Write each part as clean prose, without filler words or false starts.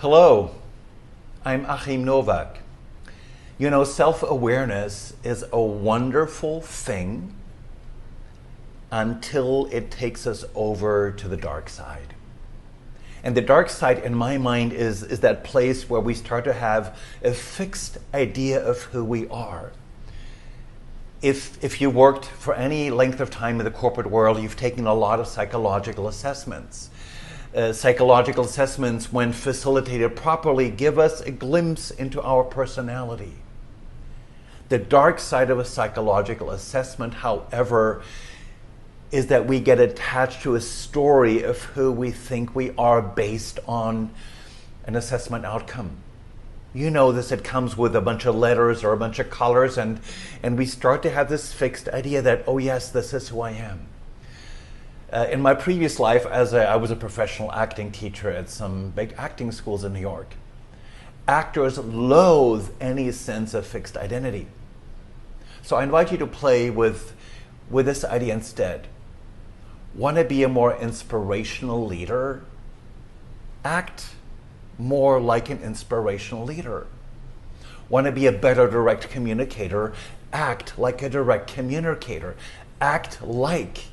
Hello, I'm Achim Nowak. You know, self-awareness is a wonderful thing until it takes us over to the dark side. And the dark side, in my mind, is that place where we start to have a fixed idea of who we are. If you worked for any length of time in the corporate world, you've taken a lot of psychological assessments. Psychological assessments, when facilitated properly, give us a glimpse into our personality. The dark side of a psychological assessment, however, is that we get attached to a story of who we think we are based on an assessment outcome. You know this, it comes with a bunch of letters or a bunch of colors, and we start to have this fixed idea that, oh yes, this is who I am. In my previous life, I was a professional acting teacher at some big acting schools in New York. Actors loathe any sense of fixed identity. So I invite you to play with this idea instead. Want to be a more inspirational leader? Act more like an inspirational leader. Want to be a better direct communicator? Act like a direct communicator. Act like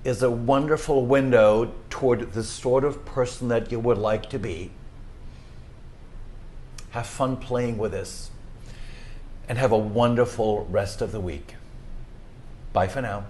is a wonderful window toward the sort of person that you would like to be. Have fun playing with this and have a wonderful rest of the week. Bye for now.